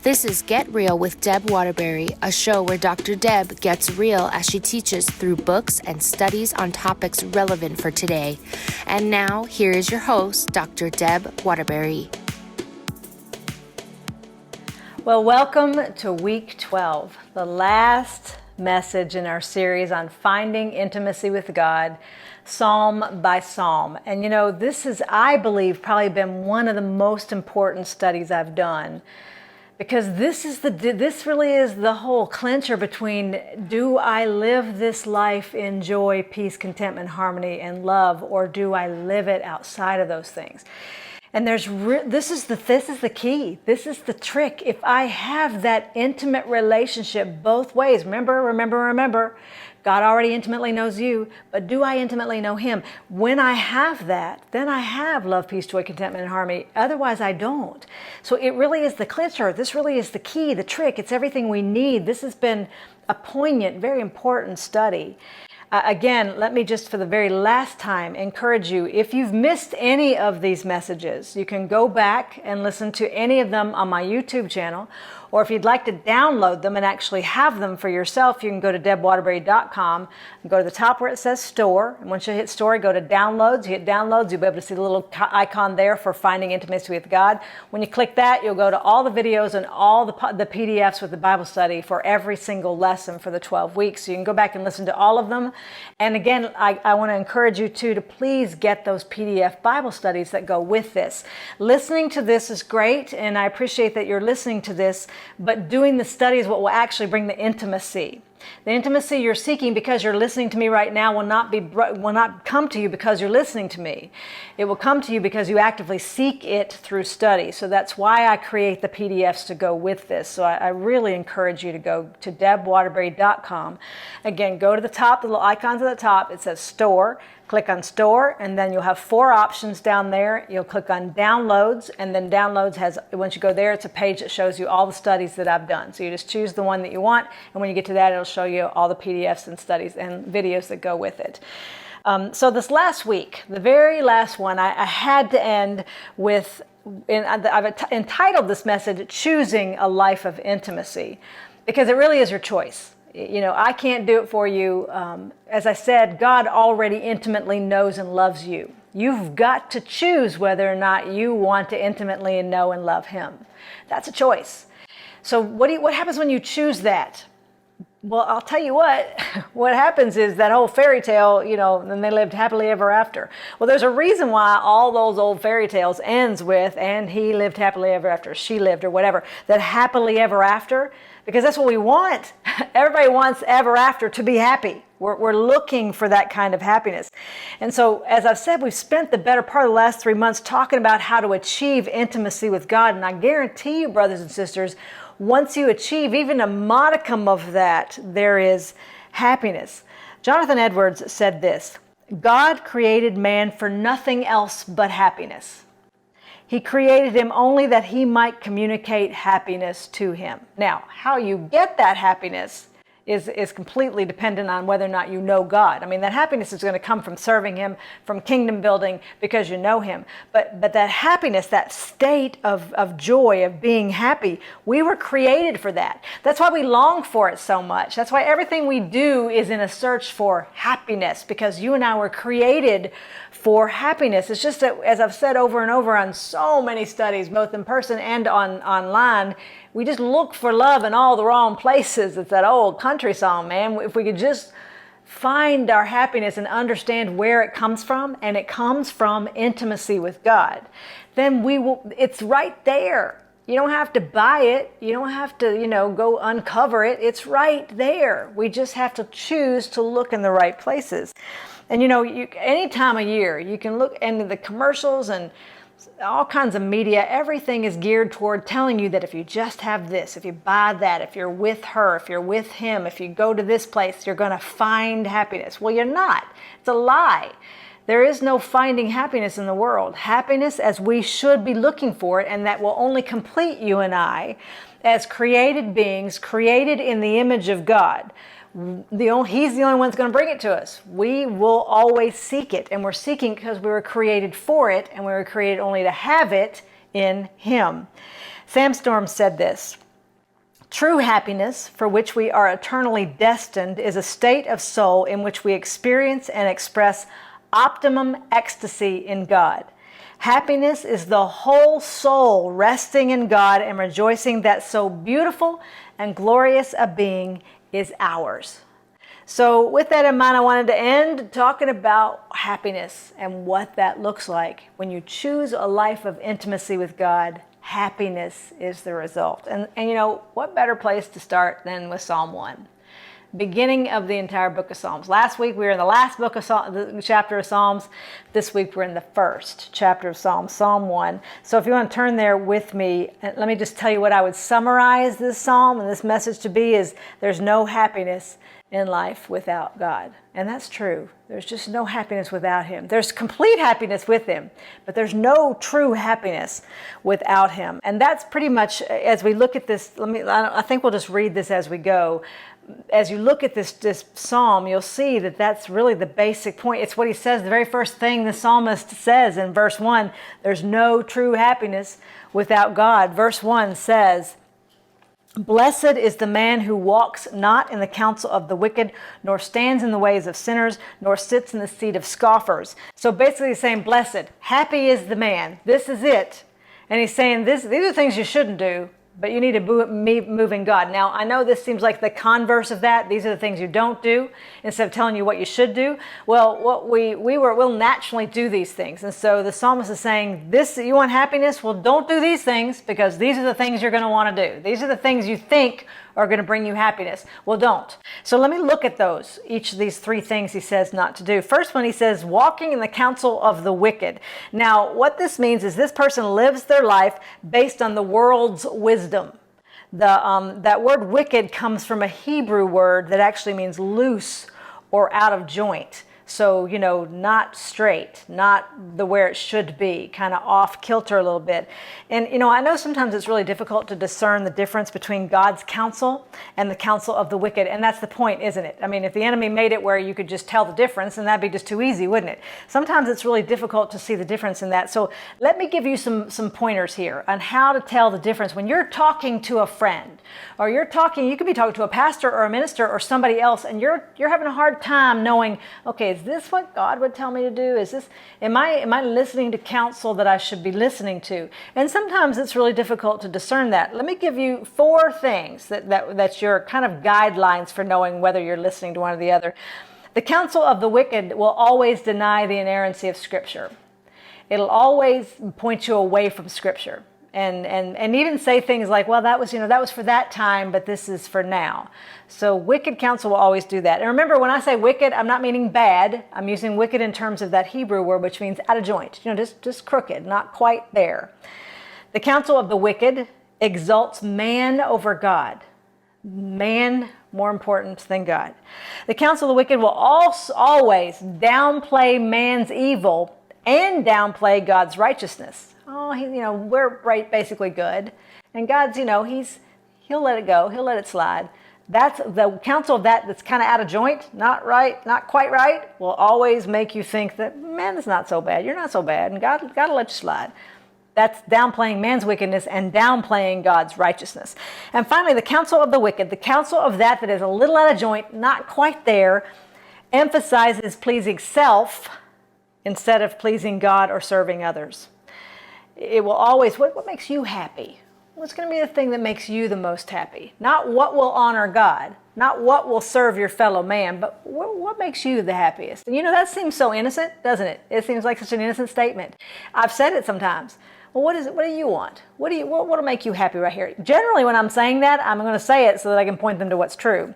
This is Get Real with Deb Waterbury, a show where Dr. Deb gets real as she teaches through books and studies on topics relevant for today. And now, here is your host, Dr. Deb Waterbury. Well, welcome to week 12, the last message in our series on finding intimacy with God, Psalm by Psalm. And you know, this has, I believe, probably been one of the most important studies I've done. Because this really is the whole clincher between, do I live this life in joy, peace, contentment, harmony, and love, or do I live it outside of those things? And this is the key. This is the trick. If I have that intimate relationship both ways, remember, God already intimately knows you, but do I intimately know Him? When I have that, then I have love, peace, joy, contentment, and harmony. Otherwise, I don't. So it really is the clincher. This really is the key, the trick. It's everything we need. This has been a poignant, very important study. Again, let me just for the very last time encourage you, if you've missed any of these messages, you can go back and listen to any of them on my YouTube channel, or if you'd like to download them and actually have them for yourself, you can go to debwaterbury.com and go to the top where it says store. And once you hit store, go to downloads. You hit downloads, you'll be able to see the little icon there for finding intimacy with God. When you click that, you'll go to all the videos and all the PDFs with the Bible study for every single lesson for the 12 weeks. So you can go back and listen to all of them. And again, I want to encourage you to please get those PDF Bible studies that go with this. Listening to this is great, and I appreciate that you're listening to this, but doing the study is what will actually bring the intimacy. The intimacy you're seeking because you're listening to me right now will not come to you because you're listening to me. It will come to you because you actively seek it through study. So that's why I create the PDFs to go with this. So I really encourage you to go to debwaterbury.com. Again, go to the top, the little icons at the top. It says store. Click on store, and then you'll have 4 options down there. You'll click on downloads, and then downloads has, once you go there, it's a page that shows you all the studies that I've done. So you just choose the one that you want, and when you get to that, it'll show you all the PDFs and studies and videos that go with it. So this last week, the very last one, I had to end with, I've entitled this message, Choosing a Life of Intimacy, because it really is your choice. You know, I can't do it for you. As I said, God already intimately knows and loves you. You've got to choose whether or not you want to intimately know and love Him. That's a choice. So what happens when you choose that? Well, I'll tell you what happens is that whole fairy tale, you know, and they lived happily ever after. Well, there's a reason why all those old fairy tales ends with, and he lived happily ever after, she lived, or whatever, that happily ever after, because that's what we want. Everybody wants ever after to be happy. We're looking for that kind of happiness. And so, as I've said, we've spent the better part of the last 3 months talking about how to achieve intimacy with God. And I guarantee you, brothers and sisters, once you achieve even a modicum of that, there is happiness. Jonathan Edwards said this: God created man for nothing else but happiness. He created him only that he might communicate happiness to him. Now, how you get that happiness is completely dependent on whether or not you know God. I mean, that happiness is going to come from serving Him, from kingdom building, because you know Him. But that happiness, that state of joy, of being happy, we were created for that. That's why we long for it so much. That's why everything we do is in a search for happiness, because you and I were created for happiness. It's just that, as I've said over and over on so many studies, both in person and online, we just look for love in all the wrong places. It's that old country song, man. If we could just find our happiness and understand where it comes from, and it comes from intimacy with God, then it's right there. You don't have to buy it. You don't have to, go uncover it. It's right there. We just have to choose to look in the right places. And any time of year, you can look into the commercials and all kinds of media. Everything is geared toward telling you that if you just have this, if you buy that, if you're with her, if you're with him, if you go to this place, you're going to find happiness. Well, you're not. It's a lie. There is no finding happiness in the world. Happiness as we should be looking for it, and that will only complete you and I as created beings, created in the image of God. He's the only one that's going to bring it to us. We will always seek it, and we're seeking because we were created for it, and we were created only to have it in Him. Sam Storm said this: True happiness, for which we are eternally destined, is a state of soul in which we experience and express optimum ecstasy in God. Happiness is the whole soul resting in God and rejoicing that so beautiful and glorious a being is ours. So with that in mind, I wanted to end talking about happiness and what that looks like. When you choose a life of intimacy with God, happiness is the result. And you know, what better place to start than with Psalm 1? Beginning of the entire book of Psalms. Last week we were in the last book of the chapter of Psalms. This week we're in the first chapter of Psalms, Psalm 1. So if you want to turn there with me, let me just tell you what I would summarize this psalm and this message to be is there's no happiness in life without God. And that's true. There's just no happiness without Him. There's complete happiness with Him, but there's no true happiness without Him. And that's pretty much, as we look at this, I think we'll just read this as we go. As you look at this psalm, you'll see that that's really the basic point. It's what he says, the very first thing the psalmist says in verse 1, there's no true happiness without God. Verse 1 says, "Blessed is the man who walks not in the counsel of the wicked, nor stands in the ways of sinners, nor sits in the seat of scoffers." So basically he's saying, blessed, happy is the man. This is it. And he's saying, these are things you shouldn't do, but you need to move in God. Now, I know this seems like the converse of that. These are the things you don't do instead of telling you what you should do. Well, what we'll naturally do these things. And so the psalmist is saying, you want happiness? Well, don't do these things because these are the things you're going to want to do. These are the things you think are going to bring you happiness. Well, don't. So let me look at those, each of these three things he says not to do. First one, he says, walking in the counsel of the wicked. Now, what this means is this person lives their life based on the world's wisdom. That word wicked comes from a Hebrew word that actually means loose or out of joint. So, you know, not straight, not where it should be, kind of off kilter a little bit. And, you know, I know sometimes it's really difficult to discern the difference between God's counsel and the counsel of the wicked. And that's the point, isn't it? I mean, if the enemy made it where you could just tell the difference, then that'd be just too easy, wouldn't it? Sometimes it's really difficult to see the difference in that. So let me give you some pointers here on how to tell the difference. When you're talking to a friend, or you could be talking to a pastor or a minister or somebody else, and you're having a hard time knowing, okay, is this what God would tell me to do? Am I listening to counsel that I should be listening to? And sometimes it's really difficult to discern that. Let me give you 4 things that's your kind of guidelines for knowing whether you're listening to one or the other. The counsel of the wicked will always deny the inerrancy of Scripture. It'll always point you away from Scripture. And even say things like, well, that was for that time, but this is for now. So wicked counsel will always do that. And remember, when I say wicked, I'm not meaning bad. I'm using wicked in terms of that Hebrew word, which means out of joint, just crooked, not quite there. The counsel of the wicked exalts man over God. Man more important than God. The counsel of the wicked will also always downplay man's evil and downplay God's righteousness. Oh, we're basically good. And God's, He'll let it go. He'll let it slide. That's the counsel of that's kind of out of joint, not right, not quite right, will always make you think that, man, it's not so bad. You're not so bad. And God will let you slide. That's downplaying man's wickedness and downplaying God's righteousness. And finally, the counsel of the wicked, the counsel of that is a little out of joint, not quite there, emphasizes pleasing self instead of pleasing God or serving others. It will always, what makes you happy? What's going to be the thing that makes you the most happy? Not what will honor God, not what will serve your fellow man, but what makes you the happiest? And that seems so innocent, doesn't it? It seems like such an innocent statement. I've said it sometimes. Well, what is it? What do you want? What will make you happy right here? Generally, when I'm saying that, I'm going to say it so that I can point them to what's true.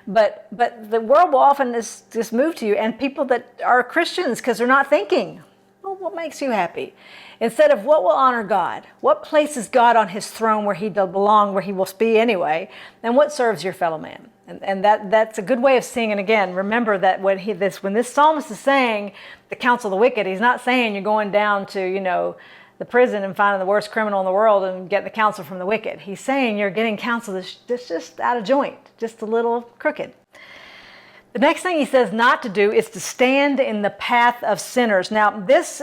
But the world will often just move to you, and people that are Christians, because they're not thinking, well, what makes you happy? Instead of what will honor God, what places God on His throne where He does belong, where He will be anyway, and what serves your fellow man. And that's a good way of seeing it. Again, remember that when this psalmist is saying the counsel of the wicked, he's not saying you're going down to the prison and finding the worst criminal in the world and getting the counsel from the wicked. He's saying you're getting counsel that's just out of joint, just a little crooked. The next thing he says not to do is to stand in the path of sinners. Now, this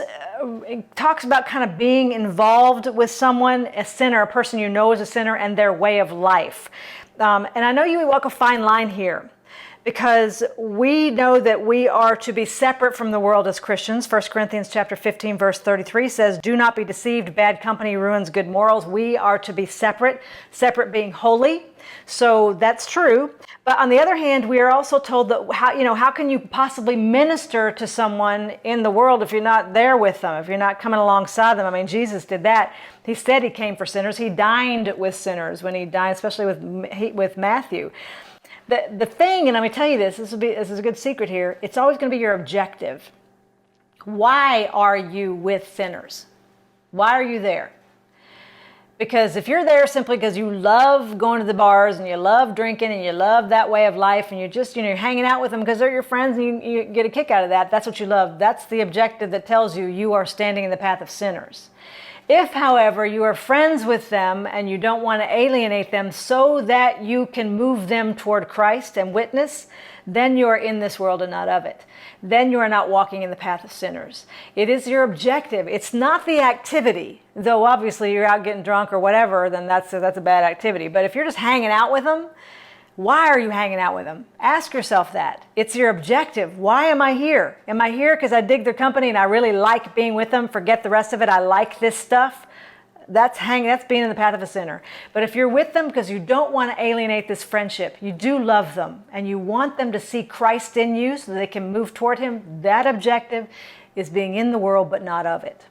talks about kind of being involved with someone, a sinner, a person you know is a sinner, and their way of life. And I know you walk a fine line here, because we know that we are to be separate from the world as Christians. 1 Corinthians chapter 15, verse 33 says, "Do not be deceived, bad company ruins good morals." We are to be separate being holy. So that's true. But on the other hand, we are also told that how can you possibly minister to someone in the world if you're not there with them, if you're not coming alongside them? I mean, Jesus did that. He said he came for sinners. He dined with sinners when he dined, especially with Matthew. The thing, and let me tell you this is a good secret here, it's always going to be your objective. Why are you with sinners? Why are you there? Because if you're there simply because you love going to the bars and you love drinking and you love that way of life and you're just, you're hanging out with them because they're your friends and you get a kick out of that, that's what you love. That's the objective that tells you you are standing in the path of sinners. If, however, you are friends with them and you don't want to alienate them so that you can move them toward Christ and witness, then you are in this world and not of it. Then you are not walking in the path of sinners. It is your objective. It's not the activity, though obviously you're out getting drunk or whatever, then that's a bad activity. But if you're just hanging out with them, why are you hanging out with them? Ask yourself that. It's your objective. Why am I here? Am I here because I dig their company and I really like being with them? Forget the rest of it. I like this stuff. That's being in the path of a sinner. But if you're with them because you don't want to alienate this friendship, you do love them and you want them to see Christ in you so they can move toward him, that objective is being in the world but not of it.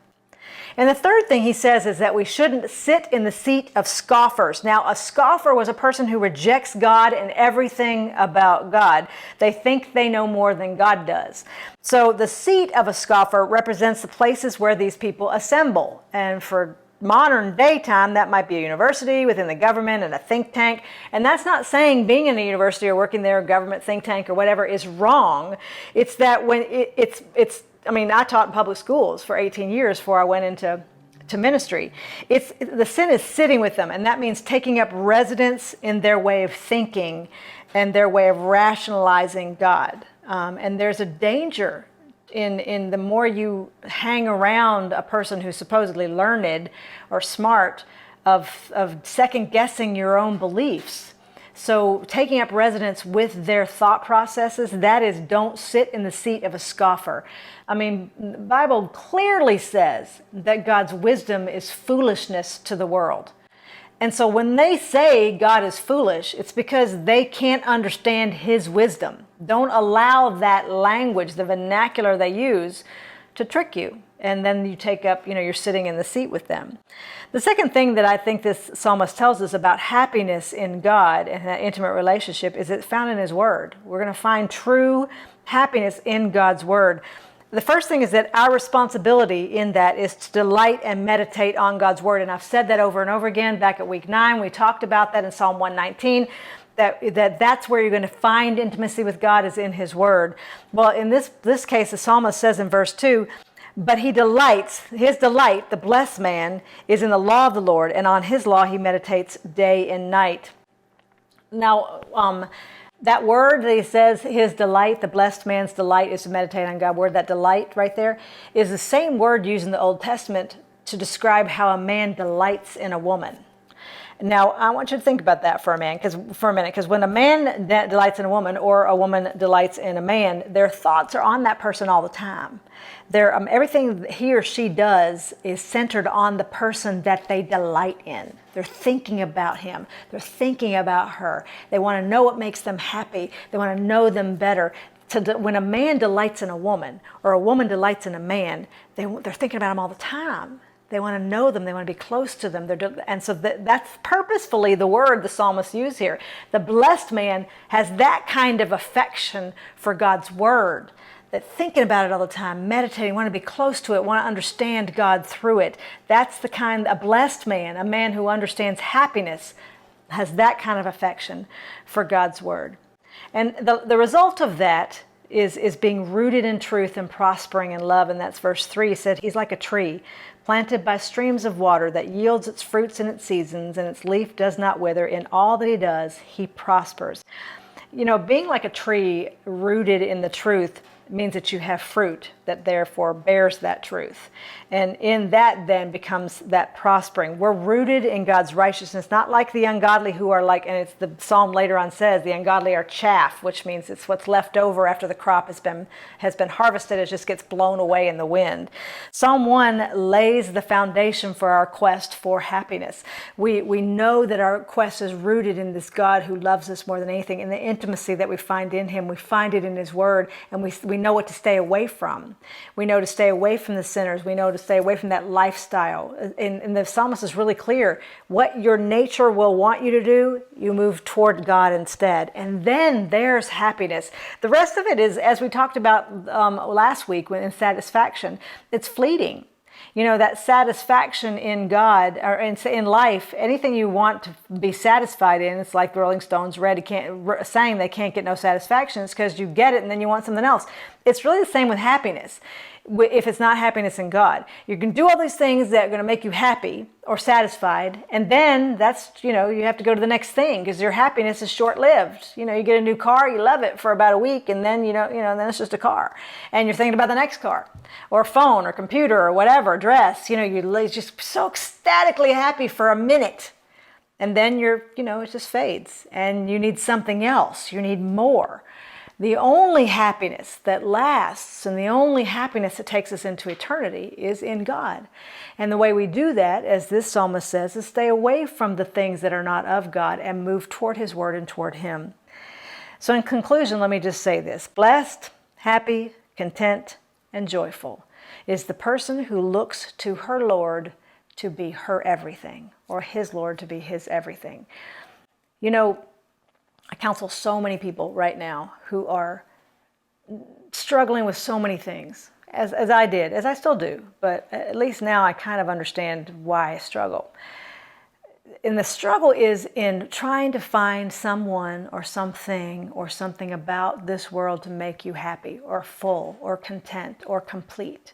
And the third thing he says is that we shouldn't sit in the seat of scoffers. Now, a scoffer was a person who rejects God and everything about God. They think they know more than God does. So the seat of a scoffer represents the places where these people assemble. And for modern day time, that might be a university, within the government, and a think tank. And that's not saying being in a university or working there, a government think tank or whatever is wrong. It's that when I taught in public schools for 18 years before I went into ministry. The sin is sitting with them, and that means taking up residence in their way of thinking and their way of rationalizing God. And there's a danger in the more you hang around a person who's supposedly learned or smart of second guessing your own beliefs. So taking up residence with their thought processes, that is, don't sit in the seat of a scoffer. I mean, the Bible clearly says that God's wisdom is foolishness to the world. And so when they say God is foolish, it's because they can't understand his wisdom. Don't allow that language, the vernacular they use, to trick you. And then you take up, you're sitting in the seat with them. The second thing that I think this psalmist tells us about happiness in God and that intimate relationship is it's found in his word. We're going to find true happiness in God's word. The first thing is that our responsibility in that is to delight and meditate on God's word. And I've said that over and over again. Back at week 9, we talked about that in Psalm 119. That's where you're going to find intimacy with God, is in his word. Well, in this case, the psalmist says in verse 2, but his delight, the blessed man, is in the law of the Lord, and on his law he meditates day and night. Now, that word that he says, his delight, the blessed man's delight is to meditate on God's word, that delight right there is the same word used in the Old Testament to describe how a man delights in a woman. Now, I want you to think about that for a minute, because when a man delights in a woman or a woman delights in a man, their thoughts are on that person all the time. Everything he or she does is centered on the person that they delight in. They're thinking about him. They're thinking about her. They want to know what makes them happy. They want to know them better. When a man delights in a woman or a woman delights in a man, they're thinking about him all the time. They want to know them. They want to be close to them. And so that's purposefully the word the psalmist used here. The blessed man has that kind of affection for God's word, that thinking about it all the time, meditating, want to be close to it, want to understand God through it. That's a blessed man, a man who understands happiness, has that kind of affection for God's word. And the result of that is being rooted in truth and prospering in love. And that's verse 3. He said, he's like a tree planted by streams of water that yields its fruits in its seasons, and its leaf does not wither. In all that he does, he prospers. Being like a tree rooted in the truth means that you have fruit that therefore bears that truth. And in that then becomes that prospering. We're rooted in God's righteousness, not like the ungodly who are like, and it's the psalm later on says, the ungodly are chaff, which means it's what's left over after the crop has been harvested. It just gets blown away in the wind. Psalm 1 lays the foundation for our quest for happiness. We know that our quest is rooted in this God who loves us more than anything, in the intimacy that we find in him. We find it in his word, and we know what to stay away from. We know to stay away from the sinners. We know to stay away from that lifestyle. And the psalmist is really clear. What your nature will want you to do, you move toward God instead. And then there's happiness. The rest of it is, as we talked about last week in satisfaction, it's fleeting. That satisfaction in God or in life, anything you want to be satisfied in, it's like the Rolling Stones saying they can't get no satisfaction. It's because you get it and then you want something else. It's really the same with happiness. If it's not happiness in God, you can do all these things that are going to make you happy or satisfied, and then that's, you have to go to the next thing because your happiness is short-lived. You get a new car, you love it for about a week, and then then it's just a car, and you're thinking about the next car, or phone, or computer, or whatever, dress. You're just so ecstatically happy for a minute, and then it just fades, and you need something else. You need more. The only happiness that lasts and the only happiness that takes us into eternity is in God. And the way we do that, as this psalmist says, is stay away from the things that are not of God and move toward his word and toward him. So in conclusion, let me just say this. Blessed, happy, content, and joyful is the person who looks to her Lord to be her everything, or his Lord to be his everything. I counsel so many people right now who are struggling with so many things, as I still do, but at least now I kind of understand why I struggle. And the struggle is in trying to find someone or something about this world to make you happy or full or content or complete.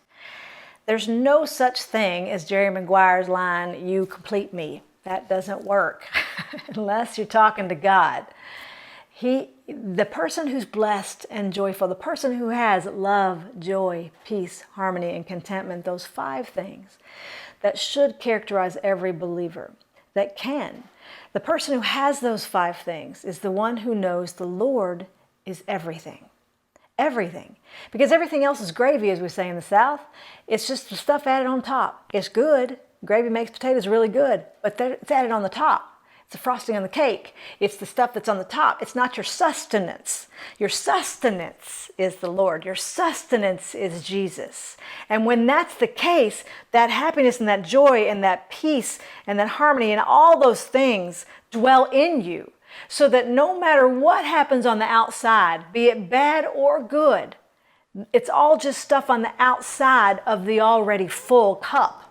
There's no such thing as Jerry Maguire's line, "You complete me." That doesn't work unless you're talking to God. The person who's blessed and joyful, the person who has love, joy, peace, harmony, and contentment, those 5 things that should characterize every believer, the person who has those 5 things is the one who knows the Lord is everything. Everything. Because everything else is gravy, as we say in the South. It's just the stuff added on top. It's good. Gravy makes potatoes really good, but it's added on the top. It's the frosting on the cake. It's the stuff that's on the top. It's not your sustenance. Your sustenance is the Lord. Your sustenance is Jesus. And when that's the case, that happiness and that joy and that peace and that harmony and all those things dwell in you, so that no matter what happens on the outside, be it bad or good, it's all just stuff on the outside of the already full cup.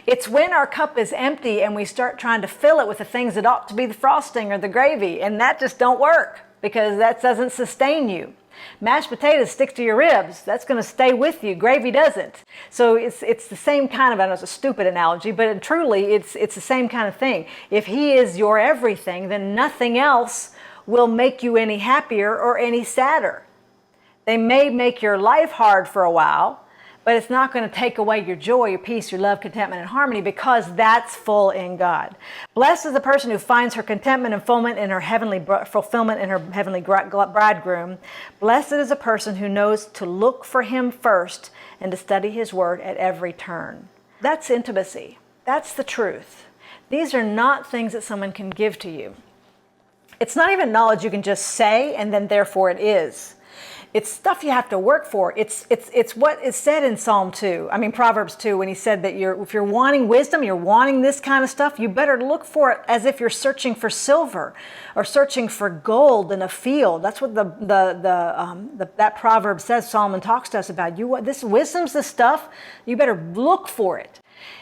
It's when our cup is empty and we start trying to fill it with the things that ought to be the frosting or the gravy, and that just don't work because that doesn't sustain you. Mashed potatoes stick to your ribs. That's going to stay with you. Gravy doesn't. So it's the same kind of, I know it's a stupid analogy, but truly it's the same kind of thing. If he is your everything, then nothing else will make you any happier or any sadder. They may make your life hard for a while, but it's not going to take away your joy, your peace, your love, contentment, and harmony, because that's full in God. Blessed is the person who finds her contentment and fulfillment in her heavenly bridegroom. Blessed is a person who knows to look for him first and to study his word at every turn. That's intimacy. That's the truth. These are not things that someone can give to you. It's not even knowledge you can just say and then therefore it is. It's stuff you have to work for. It's what is said in Proverbs 2, when he said that if you're wanting wisdom, you're wanting this kind of stuff, you better look for it as if you're searching for silver or searching for gold in a field. That's what that proverb says. Solomon talks to us about. This wisdom's the stuff. You better look for it.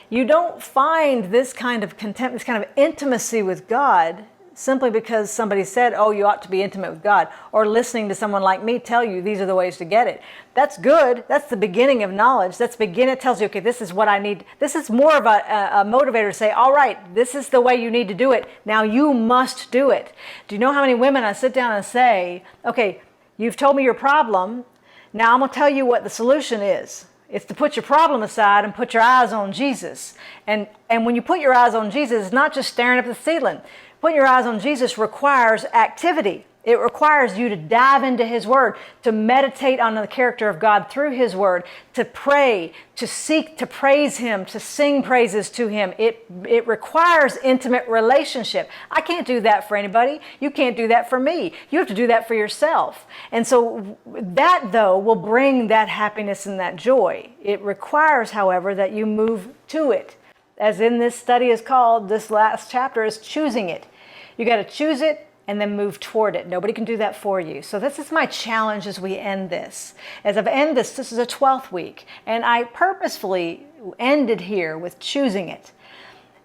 You don't find this kind of contempt, this kind of intimacy with God simply because somebody said, oh, you ought to be intimate with God, or listening to someone like me tell you these are the ways to get it. That's good. That's the beginning of knowledge. It tells you, okay, this is what I need. This is more of a motivator to say, all right, this is the way you need to do it. Now you must do it. Do you know how many women I sit down and say, okay, you've told me your problem. Now I'm going to tell you what the solution is. It's to put your problem aside and put your eyes on Jesus. And when you put your eyes on Jesus, it's not just staring up at the ceiling. Putting your eyes on Jesus requires activity. It requires you to dive into His Word, to meditate on the character of God through His Word, to pray, to seek to praise Him, to sing praises to Him. It requires intimate relationship. I can't do that for anybody. You can't do that for me. You have to do that for yourself. And so that, though, will bring that happiness and that joy. It requires, however, that you move to it. As in this study is called, this last chapter is choosing it. You got to choose it and then move toward it. Nobody can do that for you. So this is my challenge as we end this. As I've ended this is a 12th week, and I purposefully ended here with choosing it.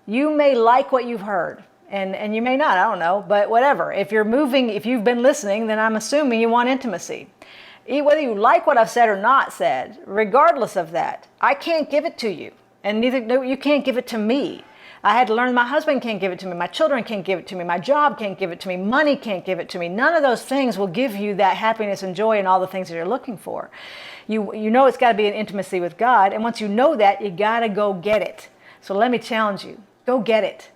You may like what you've heard, and you may not, I don't know, but whatever. If you've been listening, then I'm assuming you want intimacy. Whether you like what I've said or not said, regardless of that, I can't give it to you. And you can't give it to me. I had to learn my husband can't give it to me. My children can't give it to me. My job can't give it to me. Money can't give it to me. None of those things will give you that happiness and joy and all the things that you're looking for. You know it's got to be an intimacy with God. And once you know that, you got to go get it. So let me challenge you. Go get it.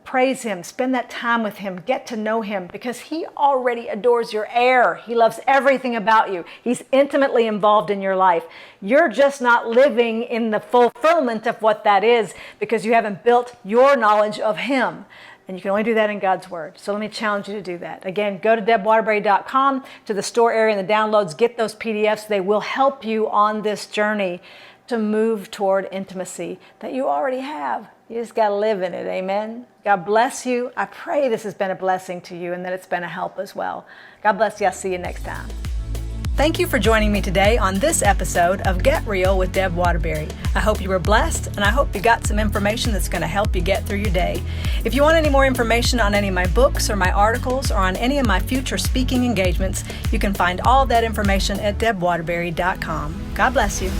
Praise Him. Spend that time with Him. Get to know Him, because He already adores your air. He loves everything about you. He's intimately involved in your life. You're just not living in the fulfillment of what that is because you haven't built your knowledge of Him. And you can only do that in God's Word. So let me challenge you to do that. Again, go to debwaterbury.com to the store area and the downloads. Get those PDFs. They will help you on this journey to move toward intimacy that you already have. You just got to live in it. Amen. God bless you. I pray this has been a blessing to you and that it's been a help as well. God bless you. I'll see you next time. Thank you for joining me today on this episode of Get Real with Deb Waterbury. I hope you were blessed, and I hope you got some information that's going to help you get through your day. If you want any more information on any of my books or my articles or on any of my future speaking engagements, you can find all that information at debwaterbury.com. God bless you.